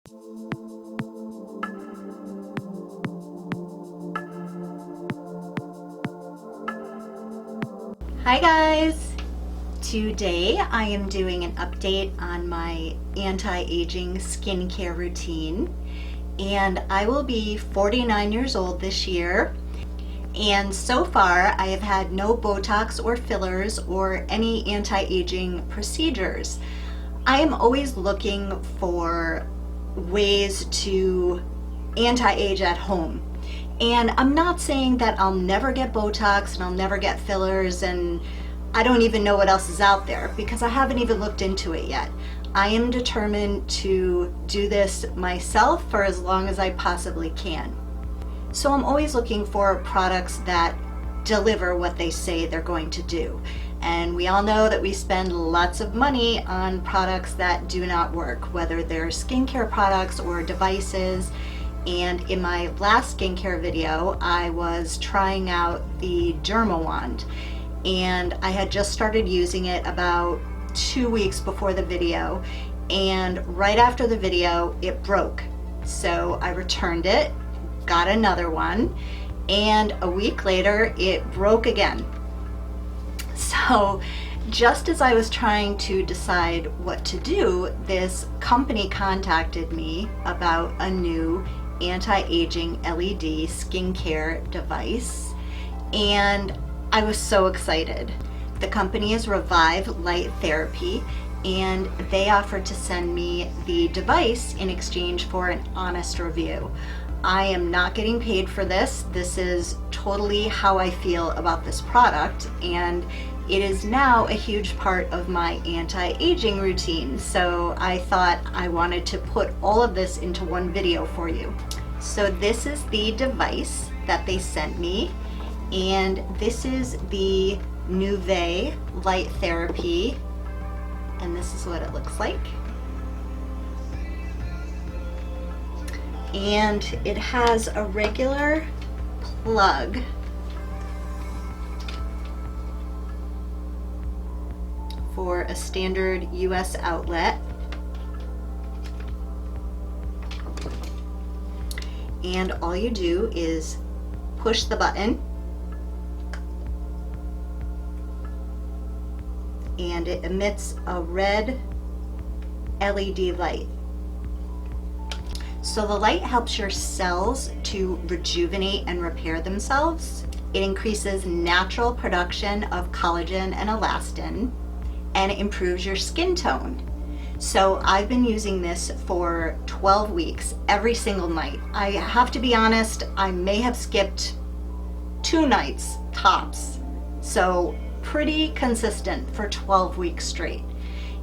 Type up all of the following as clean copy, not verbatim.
Hi guys! Today I am doing an update on my anti-aging skincare routine, and I will be 49 years old this year, and so far I have had no Botox or fillers or any anti-aging procedures. I am always looking for ways to anti-age at home. And I'm not saying that I'll never get Botox and I'll never get fillers and I don't even know what else is out there because I haven't even looked into it yet. I am determined to do this myself for as long as I possibly can. So I'm always looking for products that deliver what they say they're going to do. And we all know that we spend lots of money on products that do not work, whether they're skincare products or devices. And in my last skincare video, I was trying out the Derma wand, and I had just started using it about 2 weeks before the video, and right after the video it broke. So I returned it, got another one, and a week later it broke again. So just as I was trying to decide what to do, this company contacted me about a new anti-aging LED skincare device, and I was so excited. The company is ReVive Light Therapy, and they offered to send me the device in exchange for an honest review. I am not getting paid for this. This is totally how I feel about this product, and it is now a huge part of my anti-aging routine. So I thought I wanted to put all of this into one video for you. So this is the device that they sent me, and this is the Nuve Light Therapy, and this is what it looks like. And it has a regular plug for a standard US outlet, and all you do is push the button and it emits a red LED light. So the light helps your cells to rejuvenate and repair themselves. It increases natural production of collagen and elastin, and it improves your skin tone. So I've been using this for 12 weeks, every single night. I have to be honest, I may have skipped 2 nights tops. So pretty consistent for 12 weeks straight.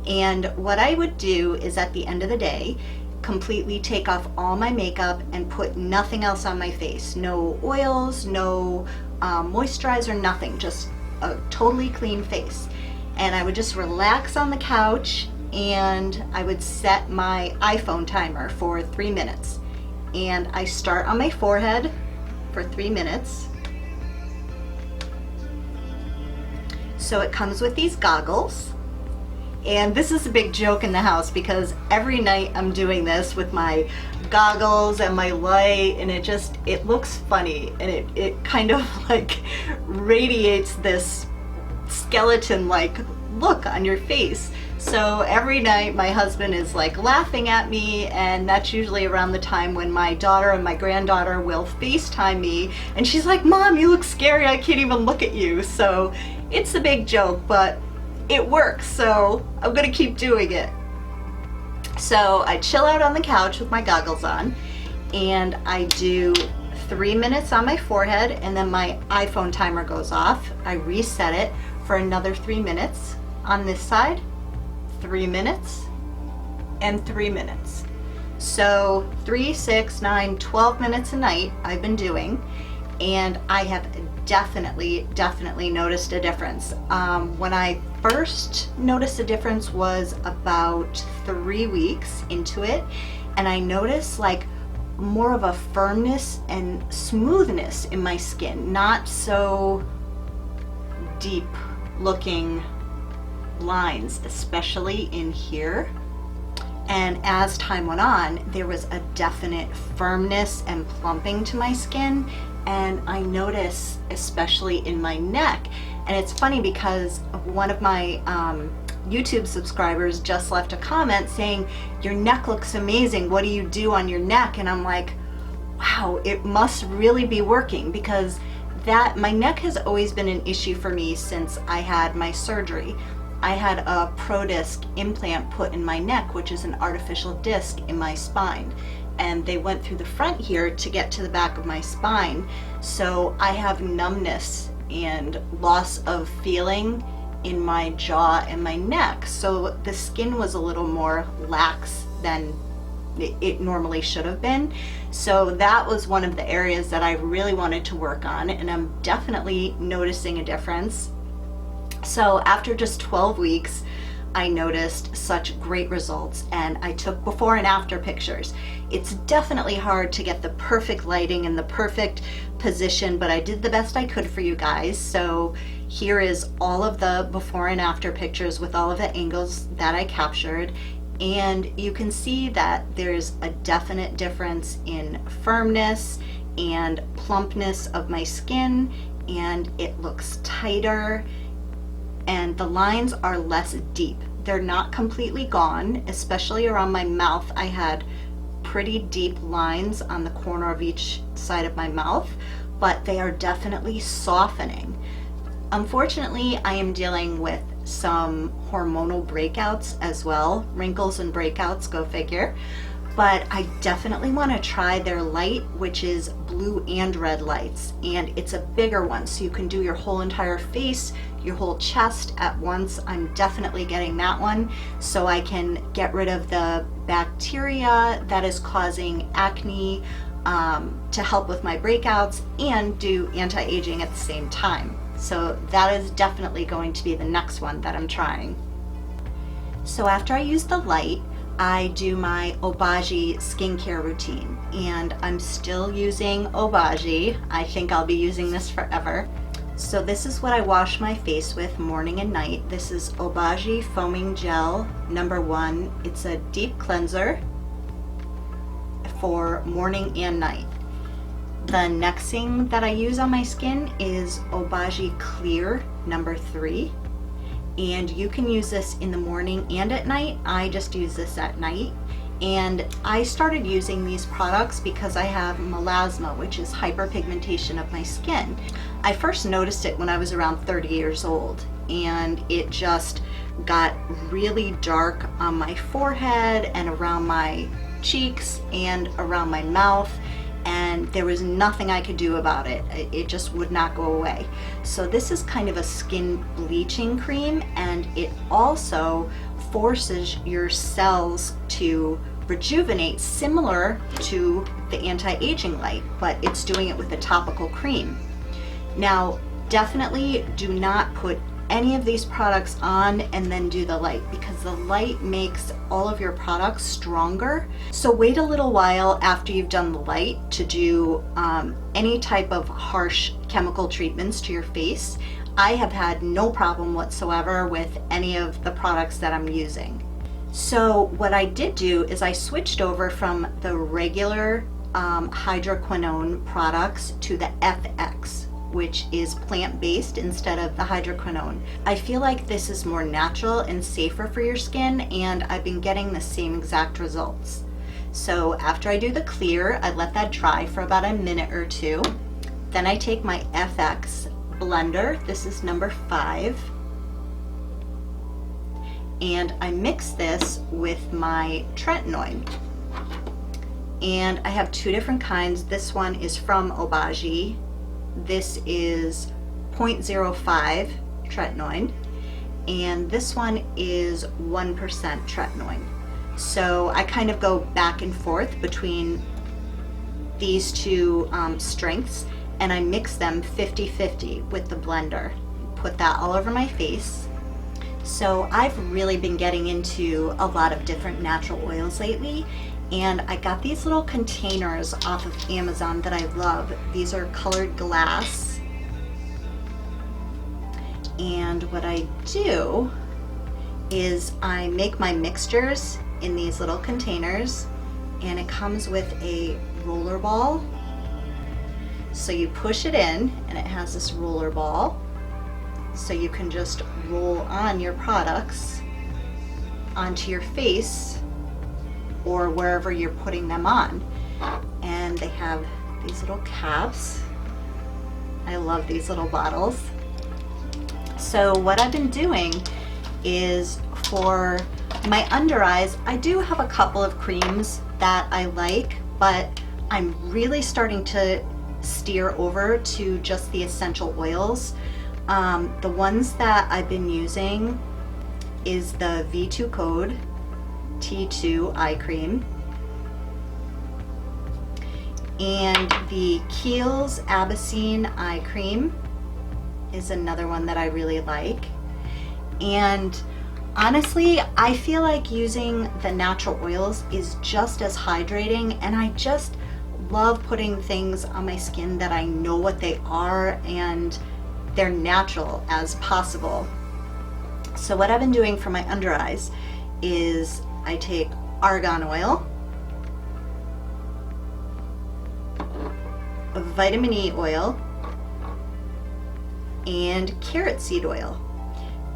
And what I would do is at the end of the day, completely take off all my makeup and put nothing else on my face. No oils, no moisturizer, nothing, just a totally clean face. And I would just relax on the couch, and I would set my iPhone timer for 3 minutes. And I start on my forehead for 3 minutes. So it comes with these goggles. And this is a big joke in the house because every night I'm doing this with my goggles and my light, and it looks funny, and it kind of like radiates this skeleton-like look on your face. So every night my husband is like laughing at me, and that's usually around the time when my daughter and my granddaughter will FaceTime me, and she's like, "Mom, you look scary, I can't even look at you." So it's a big joke, but it works, so I'm gonna keep doing it. So I chill out on the couch with my goggles on, and I do 3 minutes on my forehead, and then my iPhone timer goes off. I reset it for another 3 minutes on this side, 3 minutes, and 3 minutes. So 3, 6, 9, 12 minutes a night I've been doing, and I have definitely noticed a difference. When I first noticed a difference was about 3 weeks into it, and I noticed like more of a firmness and smoothness in my skin, not so deep looking lines, especially in here. And as time went on, there was a definite firmness and plumping to my skin. And I noticed, especially in my neck, and it's funny because one of my YouTube subscribers just left a comment saying, "Your neck looks amazing. What do you do on your neck?" And I'm like, wow, it must really be working, because my neck has always been an issue for me since I had my surgery. I had a ProDisc implant put in my neck, which is an artificial disc in my spine. And they went through the front here to get to the back of my spine. So I have numbness and loss of feeling in my jaw and my neck. So the skin was a little more lax than it normally should have been. So that was one of the areas that I really wanted to work on, and I'm definitely noticing a difference. So after just 12 weeks, I noticed such great results, and I took before and after pictures. It's definitely hard to get the perfect lighting and the perfect position, but I did the best I could for you guys. So here is all of the before and after pictures with all of the angles that I captured. And you can see that there's a definite difference in firmness and plumpness of my skin, and it looks tighter, and the lines are less deep. They're not completely gone, especially around my mouth. I had pretty deep lines on the corner of each side of my mouth, but they are definitely softening. Unfortunately, I am dealing with some hormonal breakouts as well, wrinkles and breakouts, go figure. But I definitely want to try their light, which is blue and red lights, and it's a bigger one, so you can do your whole entire face, your whole chest at once. I'm definitely getting that one so I can get rid of the bacteria that is causing acne, to help with my breakouts, and do anti-aging at the same time. So that is definitely going to be the next one that I'm trying. So after I use the light, I do my Obagi skincare routine, and I'm still using Obagi. I think I'll be using this forever. So this is what I wash my face with morning and night. This is Obagi Foaming Gel #1. It's a deep cleanser for morning and night. The next thing that I use on my skin is Obagi Clear #3. And you can use this in the morning and at night. I just use this at night. And I started using these products because I have melasma, which is hyperpigmentation of my skin. I first noticed it when I was around 30 years old, and it just got really dark on my forehead and around my cheeks and around my mouth, and there was nothing I could do about it. It just would not go away. So this is kind of a skin bleaching cream, and it also forces your cells to rejuvenate, similar to the anti-aging light, but it's doing it with a topical cream. Now, definitely do not put any of these products on and then do the light, because the light makes all of your products stronger. So wait a little while after you've done the light to do any type of harsh chemical treatments to your face. I have had no problem whatsoever with any of the products that I'm using. So what I did do is I switched over from the regular hydroquinone products to the FX, which is plant-based instead of the hydroquinone. I feel like this is more natural and safer for your skin, and I've been getting the same exact results. So after I do the clear, I let that dry for about a minute or two. Then I take my FX blender, this is #5, and I mix this with my Tretinoin. And I have two different kinds. This one is from Obagi. This is 0.05 Tretinoin, and this one is 1% Tretinoin. So I kind of go back and forth between these two strengths, and I mix them 50-50 with the blender. Put that all over my face. So I've really been getting into a lot of different natural oils lately, and I got these little containers off of Amazon that I love. These are colored glass, and what I do is I make my mixtures in these little containers, and it comes with a roller ball. So you push it in and it has this roller ball, so you can just roll on your products onto your face or wherever you're putting them on. And they have these little caps. I love these little bottles. So what I've been doing is, for my under eyes, I do have a couple of creams that I like, but I'm really starting to steer over to just the essential oils. The ones that I've been using is the V2 Code T2 eye cream, and the Kiehl's Abyssine eye cream is another one that I really like. And honestly, I feel like using the natural oils is just as hydrating, and I just love putting things on my skin that I know what they are and they're natural as possible. So what I've been doing for my under eyes is I take argan oil, vitamin E oil, and carrot seed oil,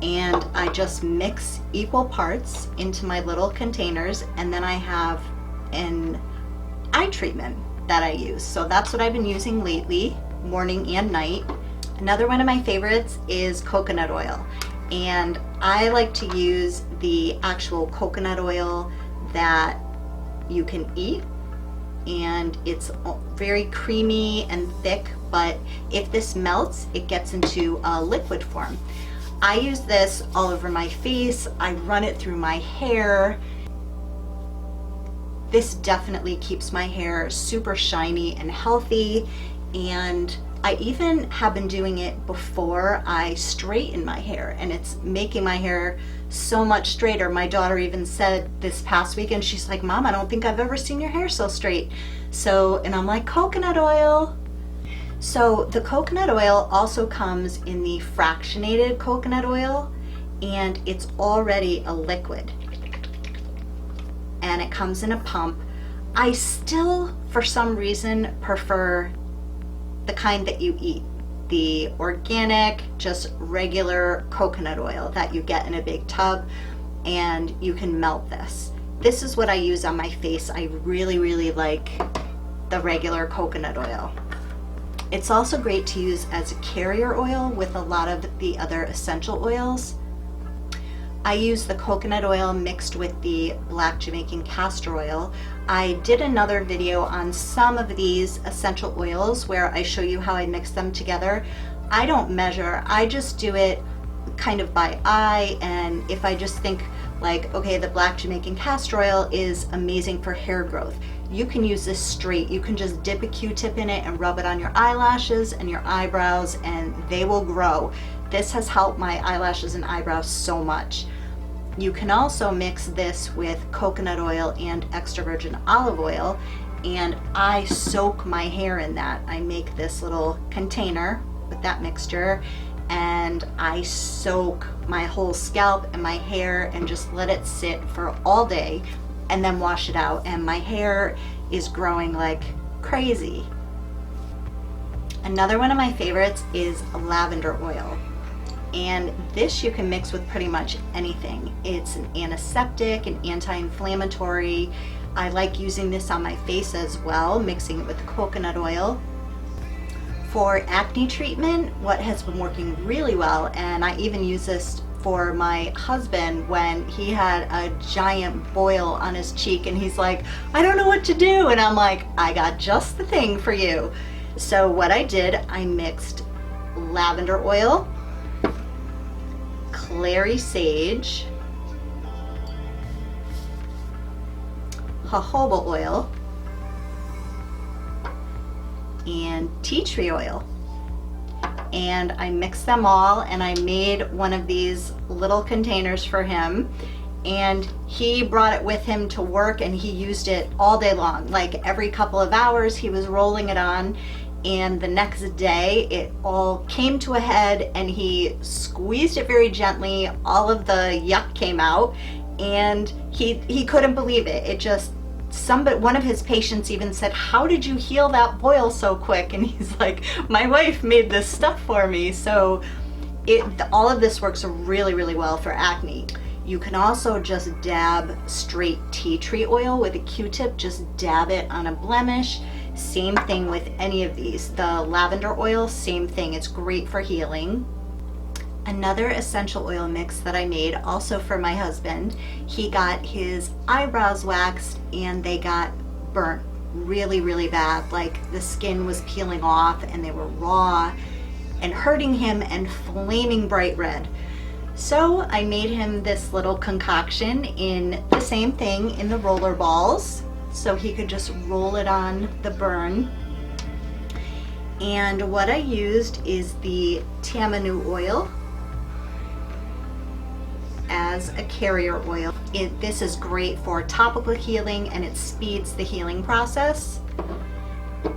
and I just mix equal parts into my little containers, and then I have an eye treatment that I use. So that's what I've been using lately, morning and night. Another one of my favorites is coconut oil, and I like to use the actual coconut oil that you can eat, and it's very creamy and thick, but if this melts, it gets into a liquid form. I use this all over my face. I run it through my hair. This definitely keeps my hair super shiny and healthy, and I even have been doing it before I straighten my hair, and it's making my hair so much straighter. My daughter even said this past weekend, she's like, "Mom, I don't think I've ever seen your hair so straight." So, and I'm like, coconut oil. So the coconut oil also comes in the fractionated coconut oil, and it's already a liquid, and it comes in a pump. I still, for some reason, prefer the kind that you eat, the organic, just regular coconut oil that you get in a big tub, and you can melt this. This is what I use on my face. I really, really like the regular coconut oil. It's also great to use as a carrier oil with a lot of the other essential oils. I use the coconut oil mixed with the black Jamaican castor oil. I did another video on some of these essential oils where I show you how I mix them together. I don't measure, I just do it kind of by eye, and if I just think like, okay, the black Jamaican castor oil is amazing for hair growth, you can use this straight. You can just dip a Q-tip in it and rub it on your eyelashes and your eyebrows, and they will grow. This has helped my eyelashes and eyebrows so much. You can also mix this with coconut oil and extra virgin olive oil, and I soak my hair in that. I make this little container with that mixture, and I soak my whole scalp and my hair and just let it sit for all day, and then wash it out, and my hair is growing like crazy. Another one of my favorites is lavender oil, and this you can mix with pretty much anything. It's an antiseptic, an anti-inflammatory. I like using this on my face as well, mixing it with the coconut oil. For acne treatment, what has been working really well, and I even use this for my husband when he had a giant boil on his cheek, and he's like, "I don't know what to do," and I'm like, "I got just the thing for you." So what I did, I mixed lavender oil, Clary sage, jojoba oil, and tea tree oil. And I mixed them all, and I made one of these little containers for him, and he brought it with him to work, and he used it all day long. Like every couple of hours he was rolling it on, and the next day it all came to a head, and he squeezed it very gently. All of the yuck came out, and he couldn't believe it. It just, one of his patients even said, "How did you heal that boil so quick?" And he's like, "My wife made this stuff for me." So all of this works really, really well for acne. You can also just dab straight tea tree oil with a Q-tip, just dab it on a blemish. Same thing with any of these. The lavender oil, same thing, it's great for healing. Another essential oil mix that I made also for my husband, he got his eyebrows waxed and they got burnt really, really bad. Like the skin was peeling off and they were raw and hurting him and flaming bright red. So I made him this little concoction in the same thing, in the roller balls, so he could just roll it on the burn. And what I used is the Tamanu oil as a carrier oil. This is great for topical healing and it speeds the healing process.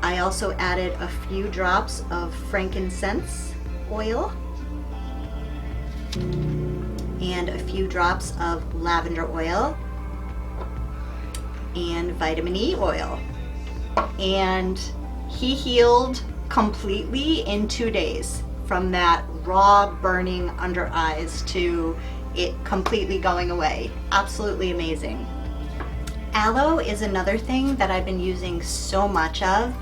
I also added a few drops of frankincense oil and a few drops of lavender oil and vitamin E oil. And he healed completely in 2 days, from that raw burning under eyes to it completely going away. Absolutely amazing. Aloe is another thing that I've been using so much of,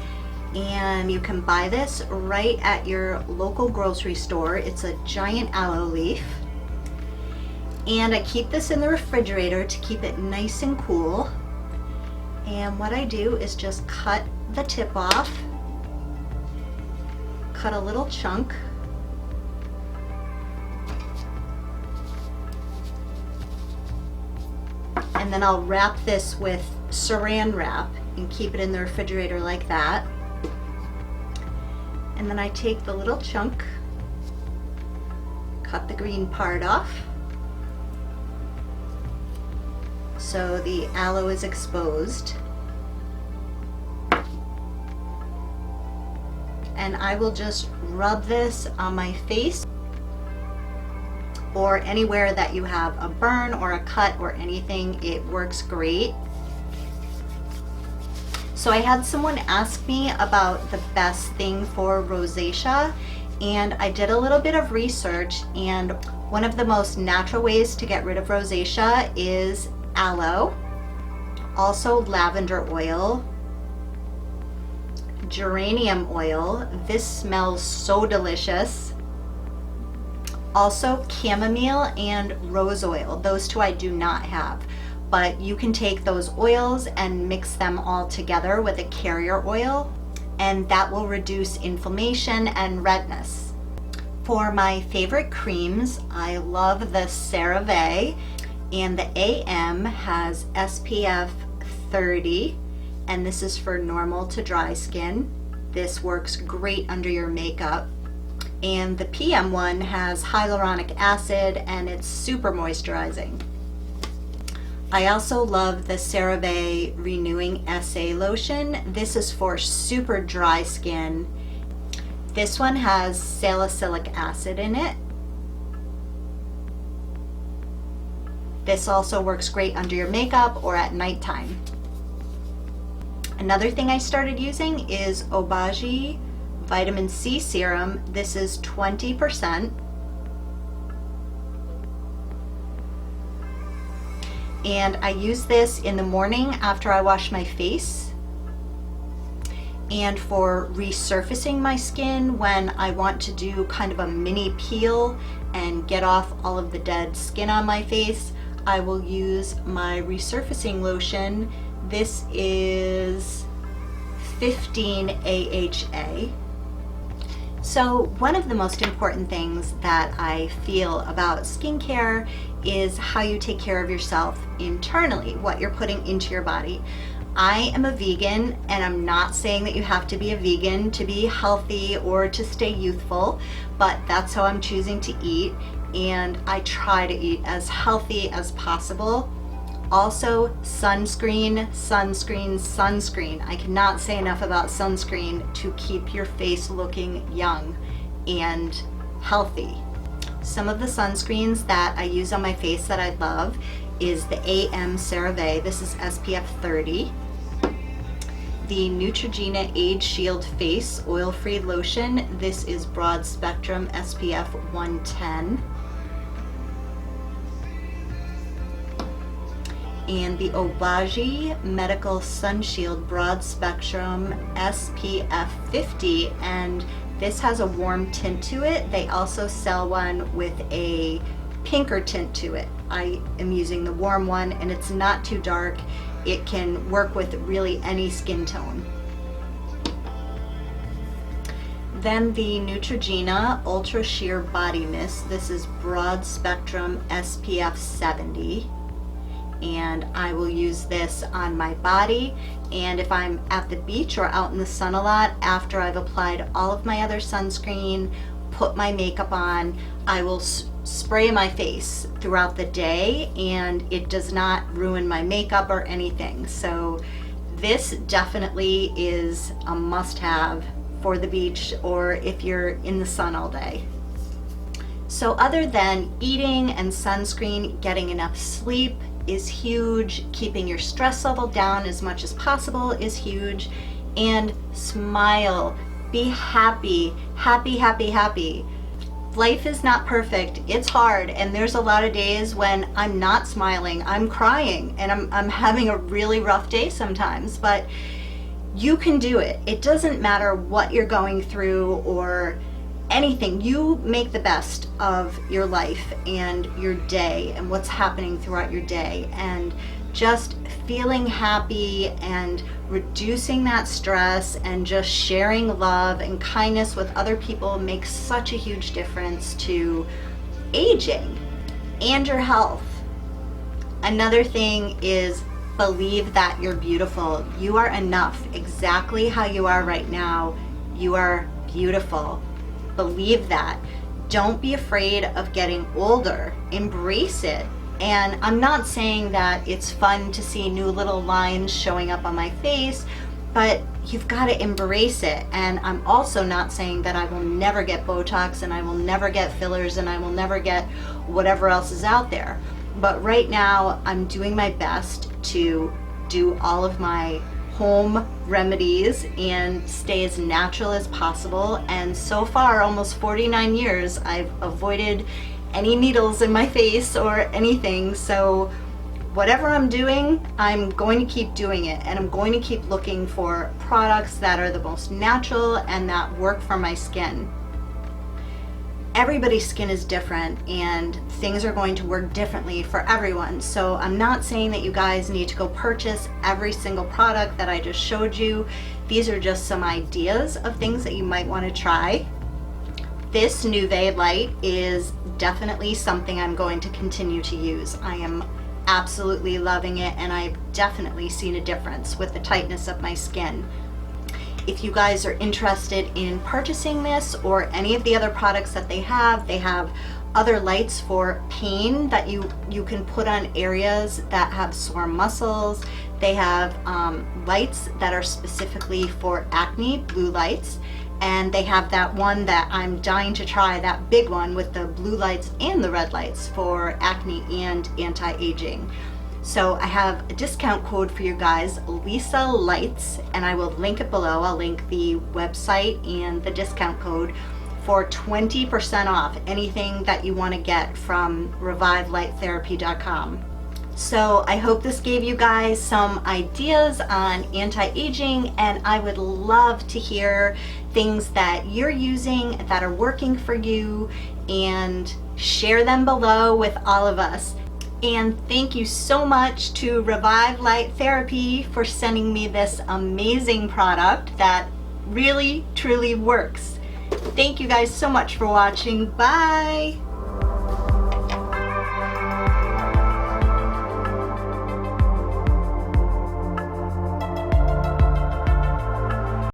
and you can buy this right at your local grocery store. It's a giant aloe leaf, and I keep this in the refrigerator to keep it nice and cool. And what I do is just cut the tip off, cut a little chunk, and then I'll wrap this with saran wrap and keep it in the refrigerator like that. And then I take the little chunk, cut the green part off so the aloe is exposed. And I will just rub this on my face or anywhere that you have a burn or a cut or anything. It works great. So I had someone ask me about the best thing for rosacea, and I did a little bit of research, and one of the most natural ways to get rid of rosacea is aloe, also lavender oil, geranium oil. This smells so delicious. Also chamomile and rose oil. Those two I do not have, but you can take those oils and mix them all together with a carrier oil, and that will reduce inflammation and redness. For my favorite creams, I love the CeraVe, and the AM has SPF 30, and this is for normal to dry skin. This works great under your makeup. And the PM one has hyaluronic acid and it's super moisturizing. I also love the CeraVe Renewing SA Lotion. This is for super dry skin. This one has salicylic acid in it. This also works great under your makeup or at nighttime. Another thing I started using is Obagi Vitamin C Serum. This is 20%. And I use this in the morning after I wash my face, and for resurfacing my skin when I want to do kind of a mini peel and get off all of the dead skin on my face, I will use my resurfacing lotion. This is 15 AHA. So one of the most important things that I feel about skincare is how you take care of yourself internally, what you're putting into your body. I am a vegan, and I'm not saying that you have to be a vegan to be healthy or to stay youthful, but that's how I'm choosing to eat, and I try to eat as healthy as possible. Also, sunscreen, sunscreen, sunscreen. I cannot say enough about sunscreen to keep your face looking young and healthy. Some of the sunscreens that I use on my face that I love is the AM CeraVe. This is SPF 30. The Neutrogena Age Shield Face Oil-Free Lotion. This is broad spectrum SPF 110. And the Obagi Medical Sun Shield Broad Spectrum SPF 50, and this has a warm tint to it. They also sell one with a pinker tint to it. I am using the warm one, and it's not too dark. It can work with really any skin tone. Then the Neutrogena Ultra Sheer Body Mist. This is broad spectrum SPF 70. And I will use this on my body, and if I'm at the beach or out in the sun a lot, after I've applied all of my other sunscreen, put my makeup on, I will spray my face throughout the day, and it does not ruin my makeup or anything. So this definitely is a must-have for the beach or if you're in the sun all day. So other than eating and sunscreen, getting enough sleep is huge, keeping your stress level down as much as possible is huge, and smile, be happy, happy, happy, happy. Life is not perfect, it's hard, and there's a lot of days when I'm not smiling, I'm crying, and I'm having a really rough day sometimes, but you can do it. It doesn't matter what you're going through or anything. You make the best of your life and your day and what's happening throughout your day, and just feeling happy and reducing that stress and just sharing love and kindness with other people makes such a huge difference to aging and your health. Another thing is believe that you're beautiful. You are enough exactly how you are right now. You are beautiful. Believe that. Don't be afraid of getting older. Embrace it. And I'm not saying that it's fun to see new little lines showing up on my face, but you've got to embrace it. And I'm also not saying that I will never get Botox and I will never get fillers and I will never get whatever else is out there. But right now I'm doing my best to do all of my home remedies and stay as natural as possible, and so far, almost 49 years, I've avoided any needles in my face or anything. So whatever I'm doing, I'm going to keep doing it, and I'm going to keep looking for products that are the most natural and that work for my skin. Everybody's skin is different and things are going to work differently for everyone. So I'm not saying that you guys need to go purchase every single product that I just showed you. These are just some ideas of things that you might want to try. This Nuve light is definitely something I'm going to continue to use. I am absolutely loving it, and I've definitely seen a difference with the tightness of my skin. If you guys are interested in purchasing this or any of the other products that they have other lights for pain that you can put on areas that have sore muscles. They have lights that are specifically for acne, blue lights, and they have that one that I'm dying to try, that big one with the blue lights and the red lights for acne and anti-aging. So I have a discount code for you guys, Lisa Lights, and I will link it below. I'll link the website and the discount code for 20% off anything that you want to get from ReViveLightTherapy.com. So I hope this gave you guys some ideas on anti-aging, and I would love to hear things that you're using that are working for you, and share them below with all of us. And thank you so much to ReVive Light Therapy for sending me this amazing product that really, truly works. Thank you guys so much for watching. Bye!